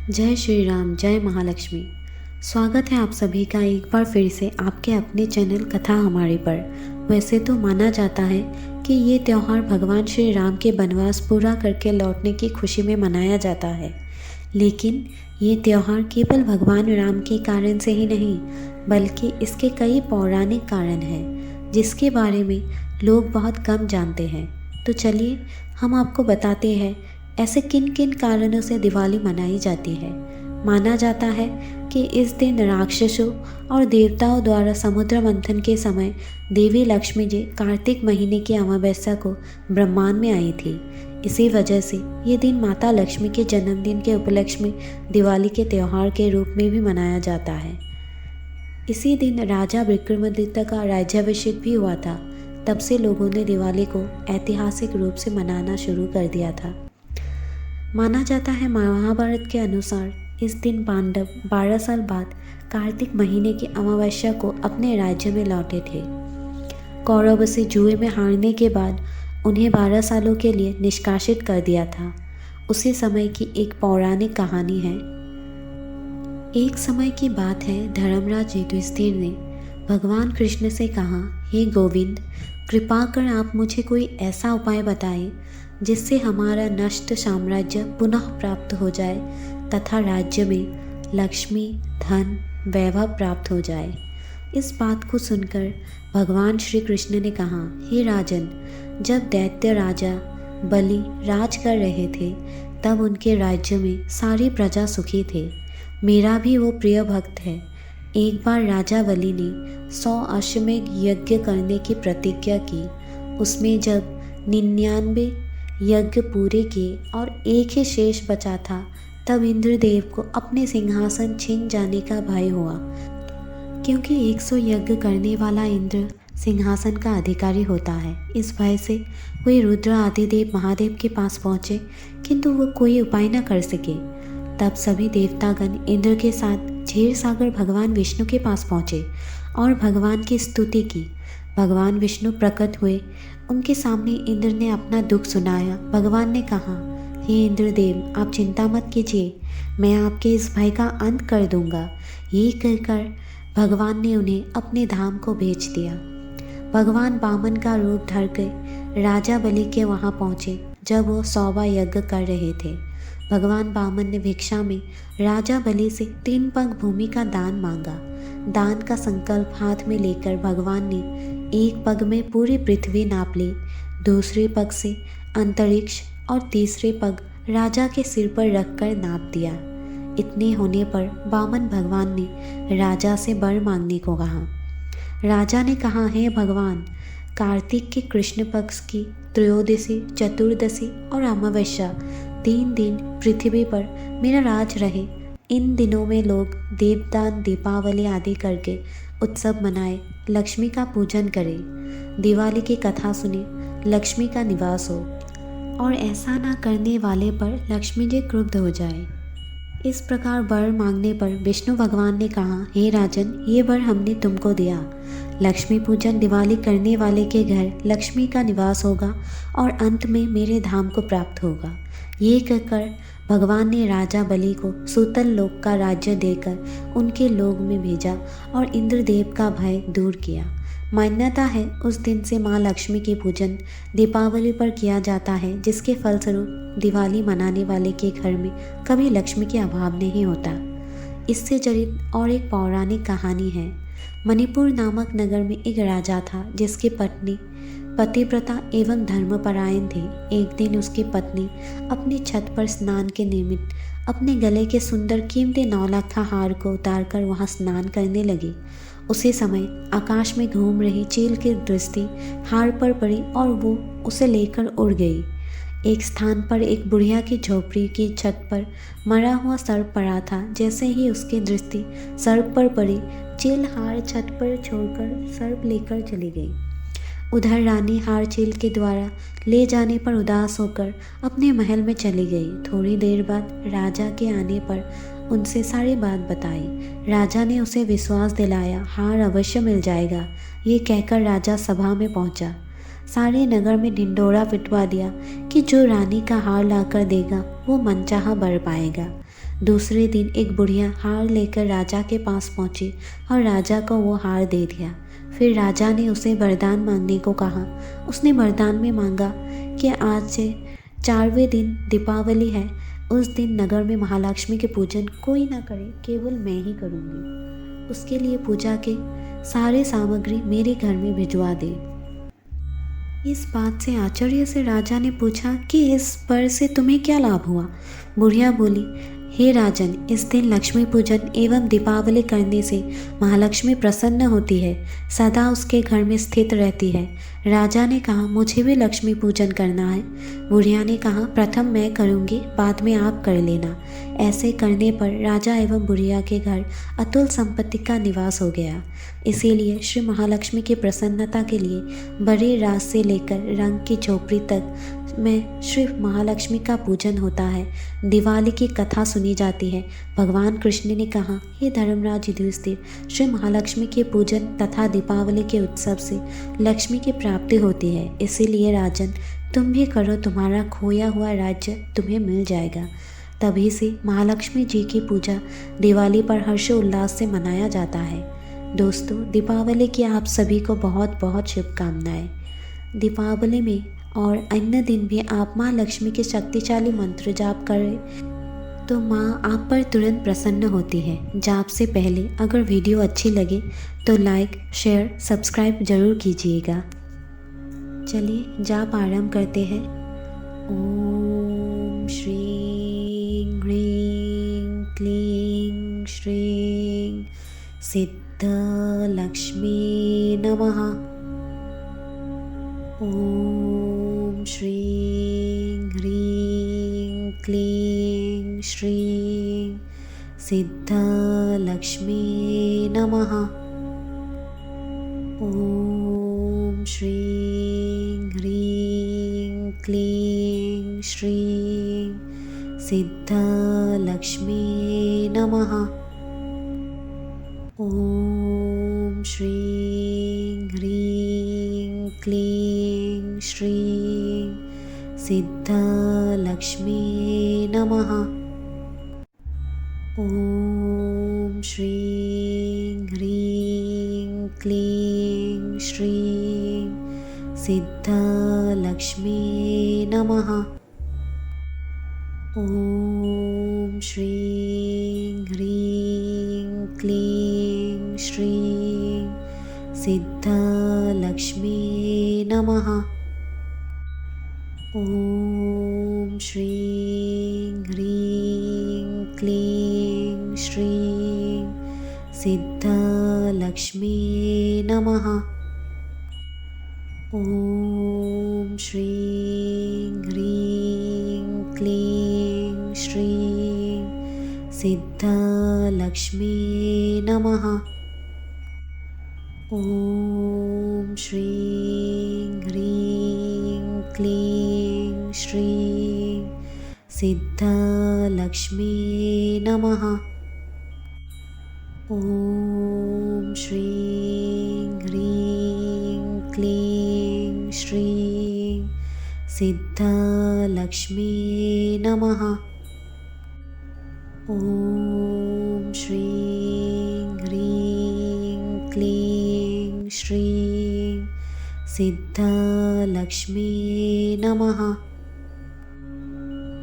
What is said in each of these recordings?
जय श्री राम, जय महालक्ष्मी। स्वागत है आप सभी का एक बार फिर से आपके अपने चैनल कथा हमारी पर। वैसे तो माना जाता है कि ये त्यौहार भगवान श्री राम के वनवास पूरा करके लौटने की खुशी में मनाया जाता है, लेकिन ये त्यौहार केवल भगवान राम के कारण से ही नहीं बल्कि इसके कई पौराणिक कारण हैं जिसके बारे में लोग बहुत कम जानते हैं। तो चलिए हम आपको बताते हैं ऐसे किन किन कारणों से दिवाली मनाई जाती है। माना जाता है कि इस दिन राक्षसों और देवताओं द्वारा समुद्र मंथन के समय देवी लक्ष्मी जी कार्तिक महीने की अमावस्या को ब्रह्मांड में आई थी। इसी वजह से ये दिन माता लक्ष्मी के जन्मदिन के उपलक्ष्य में दिवाली के त्यौहार के रूप में भी मनाया जाता है। इसी दिन राजा विक्रमादित्य का राज्याभिषेक भी हुआ था। तब से लोगों ने दिवाली को ऐतिहासिक रूप से मनाना शुरू कर दिया था। माना जाता है महाभारत के अनुसार इस दिन पांडव 12 साल बाद कार्तिक महीने की अमावस्या को अपने राज्य में लौटे थे। कौरव से जुए में हारने के बाद उन्हें 12 सालों के लिए निष्कासित कर दिया था। उसी समय की एक पौराणिक कहानी है। एक समय की बात है, धर्मराज युधिष्ठिर ने भगवान कृष्ण से कहा, हे गोविंद, कृपा कर आप मुझे कोई ऐसा उपाय बताएं जिससे हमारा नष्ट साम्राज्य पुनः प्राप्त हो जाए तथा राज्य में लक्ष्मी, धन, वैभव प्राप्त हो जाए। इस बात को सुनकर भगवान श्री कृष्ण ने कहा, हे राजन, जब दैत्य राजा बलि राज कर रहे थे तब उनके राज्य में सारी प्रजा सुखी थे। मेरा भी वो प्रिय भक्त है। एक बार राजा बलि ने 100 अश्वमेध यज्ञ करने की प्रतिज्ञा की। उसमें जब 99 यज्ञ पूरे किए और एक ही शेष बचा था तब इंद्रदेव को अपने सिंहासन छीन जाने का भय हुआ, क्योंकि 100 यज्ञ करने वाला इंद्र सिंहासन का अधिकारी होता है। इस भय से वे रुद्र आदिदेव महादेव के पास पहुँचे, किंतु वो कोई उपाय न कर सके। तब सभी देवतागण इंद्र के साथ क्षीर सागर भगवान विष्णु के पास पहुँचे और भगवान की स्तुति की। भगवान विष्णु प्रकट हुए। उनके सामने इंद्र ने अपना दुख सुनाया। भगवान ने कहा, हे इंद्रदेव, आप चिंता मत कीजिए, मैं आपके इस भय का अंत कर दूंगा। ये कहकर भगवान ने उन्हें अपने धाम को भेज दिया। भगवान वामन का रूप धर कर राजा बलि के वहाँ पहुँचे जब वो 100वां यज्ञ कर रहे थे। भगवान वामन ने भिक्षा में राजा बलि से 3 पग भूमि का दान मांगा। दान का संकल्प हाथ में लेकर भगवान ने एक पग में पूरी पृथ्वी नाप ली, दूसरे पग से अंतरिक्ष और तीसरे पग राजा के सिर पर रखकर नाप दिया। इतने होने पर वामन भगवान ने राजा से वर मांगने को कहा। राजा ने कहा, हे भगवान, कार्तिक के कृष्ण पक्ष की त्रयोदशी, चतुर्दशी और अमावस्या 3 दिन पृथ्वी पर मेरा राज रहे। इन दिनों में लोग दीपदान, दीपावली आदि करके उत्सव मनाए, लक्ष्मी का पूजन करें, दिवाली की कथा सुने, लक्ष्मी का निवास हो और ऐसा ना करने वाले पर लक्ष्मी जी क्रुद्ध हो जाए। इस प्रकार वर मांगने पर विष्णु भगवान ने कहा, हे राजन, ये वर हमने तुमको दिया। लक्ष्मी पूजन दिवाली करने वाले के घर लक्ष्मी का निवास होगा और अंत में मेरे धाम को प्राप्त होगा। ये कहकर भगवान ने राजा बलि को सूतल लोक का राज्य देकर उनके लोक में भेजा और इंद्रदेव का भय दूर किया। मान्यता है उस दिन से माँ लक्ष्मी की पूजन दीपावली पर किया जाता है, जिसके फलस्वरूप दिवाली मनाने वाले के घर में कभी लक्ष्मी के अभाव नहीं होता। इससे जड़ित और एक पौराणिक कहानी है। मणिपुर नामक नगर में एक राजा था जिसकी पत्नी पतिव्रता एवं धर्मपरायण थी। एक दिन उसकी पत्नी अपनी छत पर स्नान के निमित्त अपने गले के सुंदर कीमती 9 लाख का हार को उतारकर वहां स्नान करने लगी। उसी समय आकाश में घूम रही चील की दृष्टि हार पर पड़ी और वो उसे लेकर उड़ गई। एक स्थान पर एक बुढ़िया की झोपड़ी की छत पर मरा हुआ सर्प पड़ा था। जैसे ही उसकी दृष्टि सर्प पर पड़ी, चील हार छत पर छोड़कर सर्प लेकर चली गई। उधर रानी हार चील के द्वारा ले जाने पर उदास होकर अपने महल में चली गई। थोड़ी देर बाद राजा के आने पर उनसे सारी बात बताई। राजा ने उसे विश्वास दिलाया, हार अवश्य मिल जाएगा। ये कहकर राजा सभा में पहुंचा। सारे नगर में ढिंढोरा पिटवा दिया कि जो रानी का हार लाकर देगा वो मनचाहा वर पाएगा। दूसरे दिन एक बुढ़िया हार लेकर राजा के पास पहुंची और राजा को वो हार दे दिया। फिर राजा ने उसे वरदान मांगने को कहा। उसने वरदान में मांगा कि आज से 4वें दिन दीपावली है, उस दिन नगर में महालक्ष्मी के पूजन कोई ना करे, केवल मैं ही करूँगी। उसके लिए पूजा के सारे सामग्री मेरे घर में भिजवा दे। इस बात से आश्चर्य से राजा ने पूछा कि इस पर से तुम्हें क्या लाभ हुआ। बुढ़िया बोली, हे राजन, इस दिन लक्ष्मी पूजन एवं दीपावली करने से महालक्ष्मी प्रसन्न होती है, सदा उसके घर में स्थित रहती है। राजा ने कहा, मुझे भी लक्ष्मी पूजन करना है। बुढ़िया ने कहा, प्रथम मैं करूँगी, बाद में आप कर लेना। ऐसे करने पर राजा एवं बुढ़िया के घर अतुल संपत्ति का निवास हो गया। इसीलिए श्री महालक्ष्मी की प्रसन्नता के लिए बड़े रात से लेकर रंग की झोपड़ी तक में श्री महालक्ष्मी का पूजन होता है। दिवाली की कथा सुनी जाती है। भगवान कृष्ण ने कहा, हे धर्मराज युधिष्ठिर, श्री महालक्ष्मी के पूजन तथा दीपावली के उत्सव से लक्ष्मी की प्राप्ति होती है। इसीलिए राजन, तुम भी करो, तुम्हारा खोया हुआ राज्य तुम्हें मिल जाएगा। तभी से महालक्ष्मी जी की पूजा दिवाली पर हर्षोल्लास से मनाया जाता है। दोस्तों, दीपावली की आप सभी को बहुत बहुत शुभकामनाएं। दीपावली में और अन्य दिन भी आप माँ लक्ष्मी के शक्तिशाली मंत्र जाप करें तो माँ आप पर तुरंत प्रसन्न होती है। जाप से पहले अगर वीडियो अच्छी लगे तो लाइक, शेयर, सब्सक्राइब जरूर कीजिएगा। चलिए जाप आरंभ करते हैं। ओम श्रीं ह्रीं क्लीं श्रीं सिद्धलक्ष्मी नमः। ओम श्रीं ह्रीं क्लीं श्रीं सिद्धलक्ष्मी नमः। ओम श्रीं ह्रीं क्लीं श्रीं सिद्धलक्ष्मी नमः। ओम श्रीं ह्रीं क्लीं श्रीं सिद्धलक्ष्मी नमः। ओम श्रीं ह्रीं क्लीं श्रीं सिद्धलक्ष्मी नमः। ओम श्रीं ह्रीं क्लीं श्रीं सिद्धलक्ष्मी नमः। ओम श्रीं ह्रीं क्लीं श्रीं सिद्धलक्ष्मी नमः। ओम श्रीं ह्रीं क्लीं श्रीं सिद्धलक्ष्मी नमः। ओम श्रीं ह्रीं क्लीं श्रीं सिद्धलक्ष्मी नमः। ओम श्रीं ह्रीं क्लीं श्रीं सिद्धलक्ष्मी नमः। ओम श्रीं ह्रीं क्लीं श्रीं सिद्धलक्ष्मी नमः।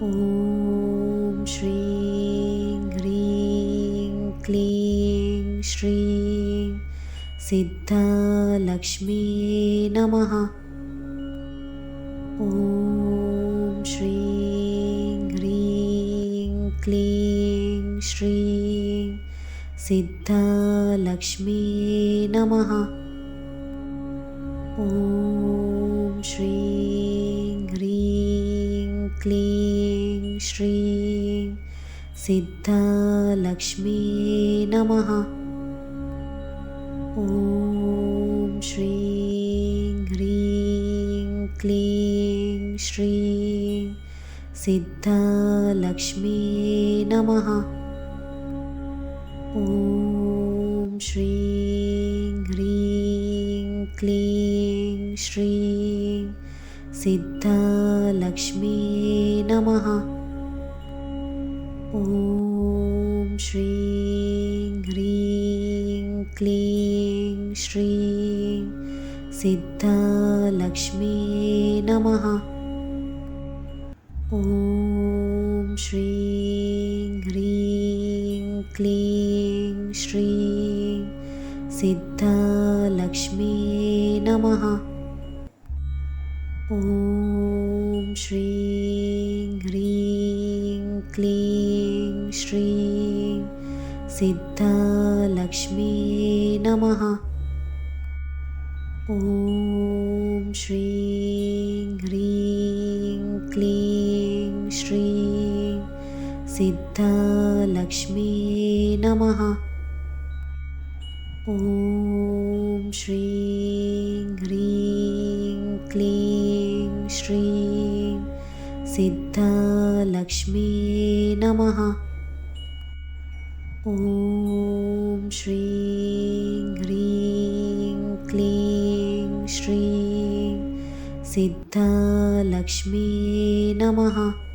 ओम श्रीं ह्रीं क्लीं श्रीं सिद्धलक्ष्मी नमः। ओम श्रीं ह्रीं क्लीं श्रीं सिद्धलक्ष्मी नमः। ओम श्रीं ह्रीं क्लीं श्रीं सिद्धलक्ष्मी नमः। ओम श्रीं ह्रीं क्लीं श्रीं सिद्धलक्ष्मी नमः। ओम श्रीं ह्रीं क्लीं श्रीं सिद्धलक्ष्मी नमः। ओम श्रीं ह्रीं क्लीं श्रीं सिद्धलक्ष्मी नमः। ॐ श्रीं ह्रीं क्लीं श्रीं सिद्धलक्ष्मी नमः। ॐ श्रीं ह्रीं क्लीं श्रीं सिद्धलक्ष्मी नमः। ॐ श्रीं ह्रीं क्लीं श्रीं सिद्धलक्ष्मी नमः। ॐ श्रीं ह्रीं क्लीं श्रीं सिद्धलक्ष्मी नमः। ॐ श्रीं ह्रीं क्लीं श्रीं सिद्धलक्ष्मी नमः।